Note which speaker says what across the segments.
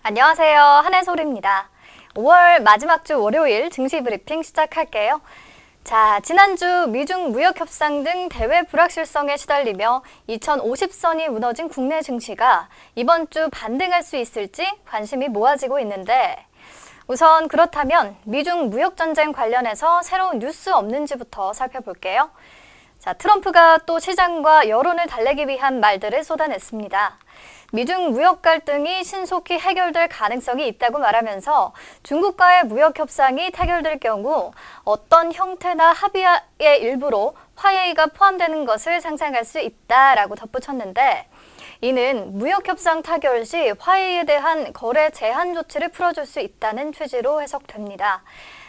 Speaker 1: 안녕하세요. 한혜솔입니다. 5월 마지막 주 월요일 증시 브리핑 시작할게요. 자, 지난주 미중 무역 협상 등 대외 불확실성에 시달리며 2050선이 무너진 국내 증시가 이번 주 반등할 수 있을지 관심이 모아지고 있는데, 우선 그렇다면 미중 무역 전쟁 관련해서 새로운 뉴스 없는지부터 살펴볼게요. 자, 트럼프가 또 시장과 여론을 달래기 위한 말들을 쏟아냈습니다. 미중 무역 갈등이 신속히 해결될 가능성이 있다고 말하면서 중국과의 무역 협상이 타결될 경우 어떤 형태나 합의의 일부로 화해가 포함되는 것을 상상할 수 있다라고 덧붙였는데, 이는 무역 협상 타결 시 화해에 대한 거래 제한 조치를 풀어줄 수 있다는 취지로 해석됩니다.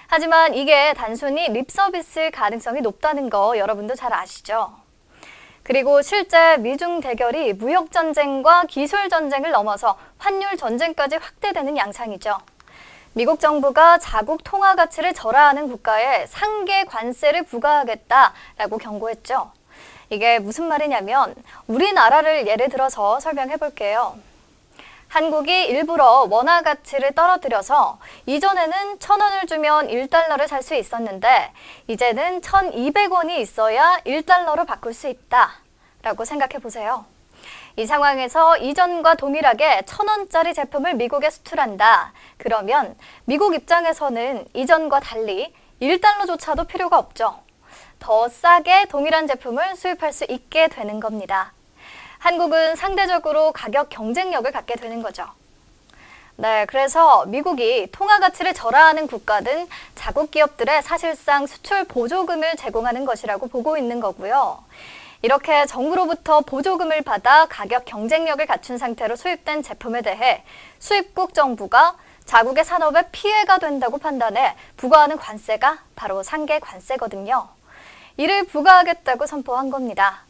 Speaker 1: 하지만 이게 단순히 립서비스일 가능성이 높다는 거 여러분도 잘 아시죠? 그리고 실제 미중 대결이 무역 전쟁과 기술 전쟁을 넘어서 환율 전쟁까지 확대되는 양상이죠. 미국 정부가 자국 통화 가치를 절하하는 국가에 상계 관세를 부과하겠다라고 경고했죠. 이게 무슨 말이냐면 우리나라를 예를 들어서 설명해 볼게요. 한국이 일부러 원화 가치를 떨어뜨려서 이전에는 1,000원을 주면 1달러를 살 수 있었는데 이제는 1,200원이 있어야 1달러로 바꿀 수 있다라고 생각해 보세요. 이 상황에서 이전과 동일하게 1,000원짜리 제품을 미국에 수출한다. 그러면 미국 입장에서는 이전과 달리 1달러조차도 필요가 없죠. 더 싸게 동일한 제품을 수입할 수 있게 되는 겁니다. 한국은 상대적으로 가격 경쟁력을 갖게 되는 거죠. 네, 그래서 미국이 통화 가치를 절하하는 국가든 자국 기업들의 사실상 수출 보조금을 제공하는 것이라고 보고 있는 거고요. 이렇게 정부로부터 보조금을 받아 가격 경쟁력을 갖춘 상태로 수입된 제품에 대해 수입국 정부가 자국의 산업에 피해가 된다고 판단해 부과하는 관세가 바로 상계 관세거든요. 이를 부과하겠다고 선포한 겁니다.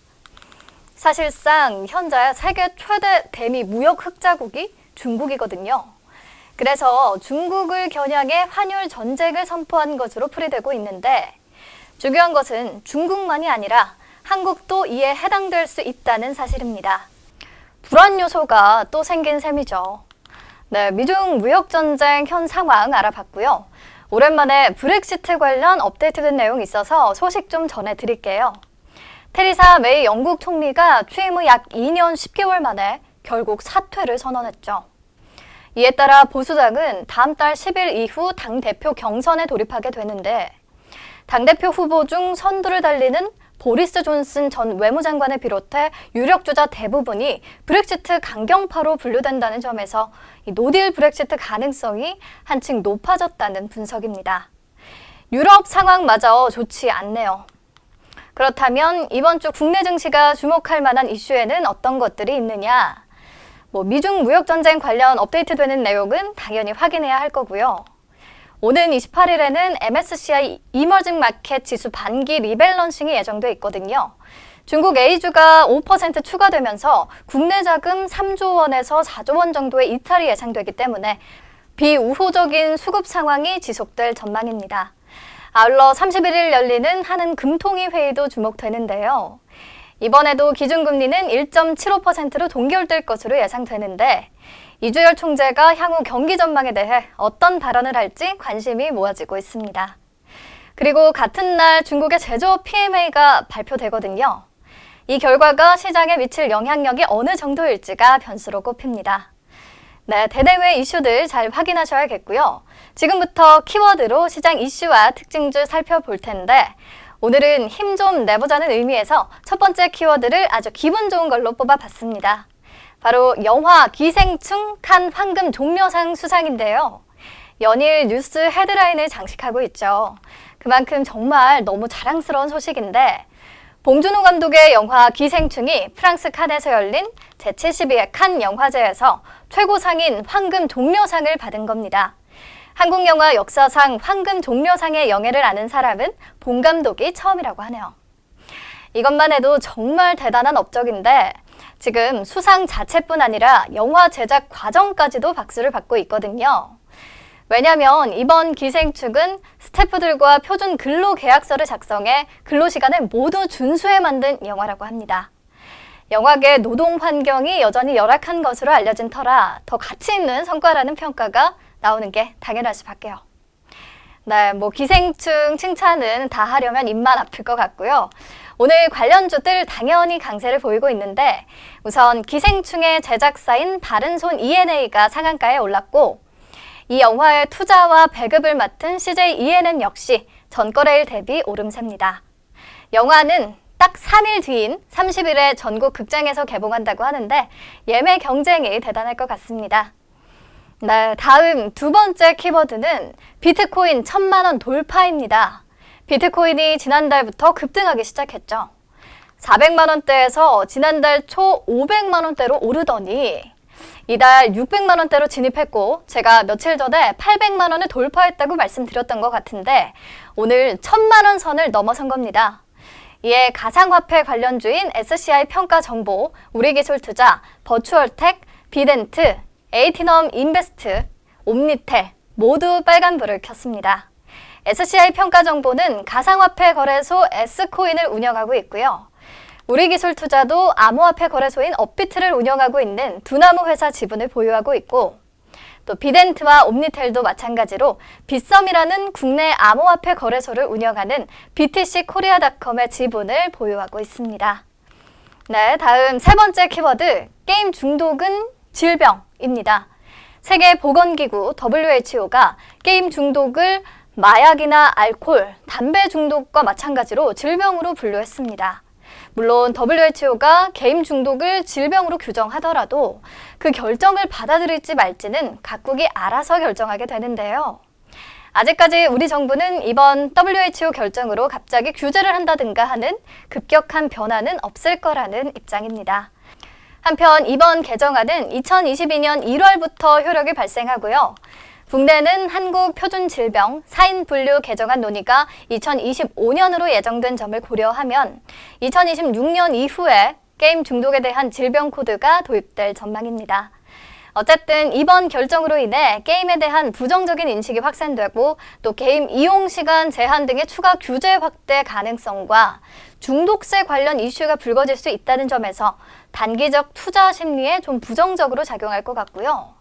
Speaker 1: 사실상 현재 세계 최대 대미 무역 흑자국이 중국이거든요. 그래서 중국을 겨냥해 환율 전쟁을 선포한 것으로 풀이되고 있는데, 중요한 것은 중국만이 아니라 한국도 이에 해당될 수 있다는 사실입니다. 불안 요소가 또 생긴 셈이죠. 네, 미중 무역 전쟁 현 상황 알아봤고요. 오랜만에 브렉시트 관련 업데이트된 내용이 있어서 소식 좀 전해드릴게요. 테리사 메이 영국 총리가 취임 후 약 2년 10개월 만에 결국 사퇴를 선언했죠. 이에 따라 보수당은 다음 달 10일 이후 당대표 경선에 돌입하게 되는데, 당대표 후보 중 선두를 달리는 보리스 존슨 전 외무장관을 비롯해 유력 주자 대부분이 브렉시트 강경파로 분류된다는 점에서 이 노딜 브렉시트 가능성이 한층 높아졌다는 분석입니다. 유럽 상황마저 좋지 않네요. 그렇다면 이번 주 국내 증시가 주목할 만한 이슈에는 어떤 것들이 있느냐? 미중 무역 전쟁 관련 업데이트되는 내용은 당연히 확인해야 할 거고요. 오는 28일에는 MSCI 이머징 마켓 지수 반기 리밸런싱이 예정돼 있거든요. 중국 A주가 5% 추가되면서 국내 자금 3조 원에서 4조 원 정도의 이탈이 예상되기 때문에 비우호적인 수급 상황이 지속될 전망입니다. 아울러 31일 열리는 한은 금통위 회의도 주목되는데요. 이번에도 기준금리는 1.75%로 동결될 것으로 예상되는데, 이주열 총재가 향후 경기 전망에 대해 어떤 발언을 할지 관심이 모아지고 있습니다. 그리고 같은 날 중국의 제조업 PMI가 발표되거든요. 이 결과가 시장에 미칠 영향력이 어느 정도일지가 변수로 꼽힙니다. 네, 대내외 이슈들 잘 확인하셔야겠고요. 지금부터 키워드로 시장 이슈와 특징주 살펴볼 텐데, 오늘은 힘 좀 내보자는 의미에서 첫 번째 키워드를 아주 기분 좋은 걸로 뽑아봤습니다. 바로 영화 기생충 칸 황금 종려상 수상인데요. 연일 뉴스 헤드라인을 장식하고 있죠. 그만큼 정말 너무 자랑스러운 소식인데, 봉준호 감독의 영화 기생충이 프랑스 칸에서 열린 제72회 칸 영화제에서 최고상인 황금 종려상을 받은 겁니다. 한국 영화 역사상 황금 종려상의 영예를 아는 사람은 봉 감독이 처음이라고 하네요. 이것만 해도 정말 대단한 업적인데, 지금 수상 자체뿐 아니라 영화 제작 과정까지도 박수를 받고 있거든요. 왜냐하면 이번 기생충은 스태프들과 표준 근로계약서를 작성해 근로시간을 모두 준수해 만든 영화라고 합니다. 영화계 노동 환경이 여전히 열악한 것으로 알려진 터라 더 가치 있는 성과라는 평가가 나오는 게 당연할 수밖에요. 네, 기생충 칭찬은 다 하려면 입만 아플 것 같고요. 오늘 관련주들 당연히 강세를 보이고 있는데 우선 기생충의 제작사인 바른손 ENA가 상한가에 올랐고 이 영화의 투자와 배급을 맡은 CJ ENM 역시 전거래일 대비 오름세입니다. 영화는 딱 3일 뒤인 30일에 전국 극장에서 개봉한다고 하는데 예매 경쟁이 대단할 것 같습니다. 네, 다음 두 번째 키워드는 비트코인 1000만 원 돌파입니다. 비트코인이 지난달부터 급등하기 시작했죠. 400만 원대에서 지난달 초 500만 원대로 오르더니 이달 600만 원대로 진입했고 제가 며칠 전에 800만 원을 돌파했다고 말씀드렸던 것 같은데 오늘 1000만 원 선을 넘어선 겁니다. 이에 가상화폐 관련주인 SCI 평가정보, 우리기술투자, 버추얼텍, 비덴트, 에이티넘 인베스트, 옴니텔 모두 빨간불을 켰습니다. SCI 평가정보는 가상화폐 거래소 S코인을 운영하고 있고요. 우리기술투자도 암호화폐 거래소인 업비트를 운영하고 있는 두나무 회사 지분을 보유하고 있고 또 비덴트와 옴니텔도 마찬가지로 빗썸이라는 국내 암호화폐 거래소를 운영하는 BTC 코리아닷컴의 지분을 보유하고 있습니다. 네, 다음 세 번째 키워드, 게임 중독은 질병입니다. 세계보건기구 WHO가 게임 중독을 마약이나 알코올, 담배 중독과 마찬가지로 질병으로 분류했습니다. 물론 WHO가 게임 중독을 질병으로 규정하더라도 그 결정을 받아들일지 말지는 각국이 알아서 결정하게 되는데요. 아직까지 우리 정부는 이번 WHO 결정으로 갑자기 규제를 한다든가 하는 급격한 변화는 없을 거라는 입장입니다. 한편 이번 개정안은 2022년 1월부터 효력이 발생하고요. 국내는 한국표준질병 4인 분류 개정안 논의가 2025년으로 예정된 점을 고려하면 2026년 이후에 게임 중독에 대한 질병 코드가 도입될 전망입니다. 어쨌든 이번 결정으로 인해 게임에 대한 부정적인 인식이 확산되고 또 게임 이용 시간 제한 등의 추가 규제 확대 가능성과 중독세 관련 이슈가 불거질 수 있다는 점에서 단기적 투자 심리에 좀 부정적으로 작용할 것 같고요.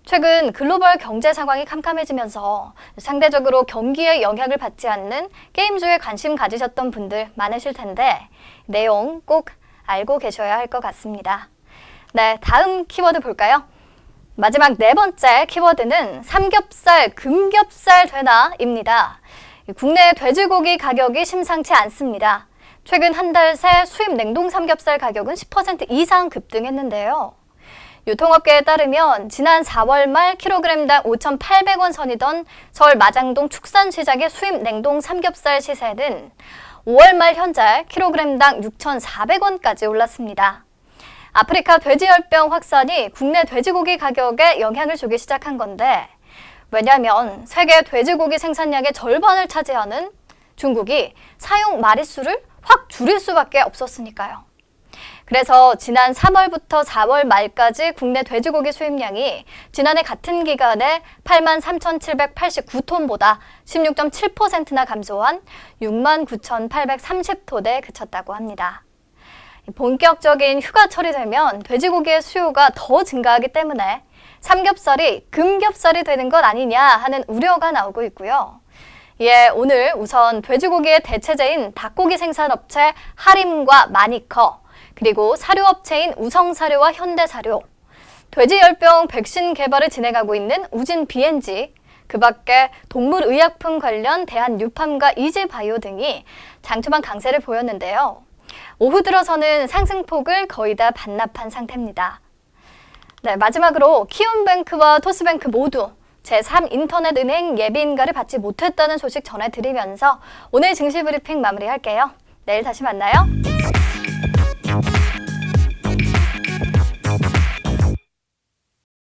Speaker 1: 최근 글로벌 경제 상황이 캄캄해지면서 상대적으로 경기에 영향을 받지 않는 게임주에 관심 가지셨던 분들 많으실 텐데 내용 꼭 알고 계셔야 할 것 같습니다. 네, 다음 키워드 볼까요? 마지막 네 번째 키워드는 삼겹살, 금겹살 되나? 입니다. 국내 돼지고기 가격이 심상치 않습니다. 최근 한 달 새 수입 냉동 삼겹살 가격은 10% 이상 급등했는데요. 유통업계에 따르면 지난 4월 말 킬로그램당 5,800원 선이던 서울 마장동 축산시장의 수입 냉동 삼겹살 시세는 5월 말 현재 킬로그램당 6,400원까지 올랐습니다. 아프리카 돼지열병 확산이 국내 돼지고기 가격에 영향을 주기 시작한 건데 왜냐하면 세계 돼지고기 생산량의 절반을 차지하는 중국이 사용 마리수를 확 줄일 수밖에 없었으니까요. 그래서 지난 3월부터 4월 말까지 국내 돼지고기 수입량이 지난해 같은 기간에 83,789톤보다 16.7%나 감소한 69,830톤에 그쳤다고 합니다. 본격적인 휴가철이 되면 돼지고기의 수요가 더 증가하기 때문에 삼겹살이 금겹살이 되는 것 아니냐 하는 우려가 나오고 있고요. 예, 오늘 우선 돼지고기의 대체제인 닭고기 생산업체 하림과 마니커, 그리고 사료업체인 우성사료와 현대사료, 돼지열병 백신 개발을 진행하고 있는 우진 BNG, 그 밖에 동물의약품 관련 대한유팜과 이지바이오 등이 장초반 강세를 보였는데요. 오후 들어서는 상승폭을 거의 다 반납한 상태입니다. 네, 마지막으로 키움뱅크와 토스뱅크 모두 제3인터넷은행 예비인가를 받지 못했다는 소식 전해드리면서 오늘 증시 브리핑 마무리할게요. 내일 다시 만나요.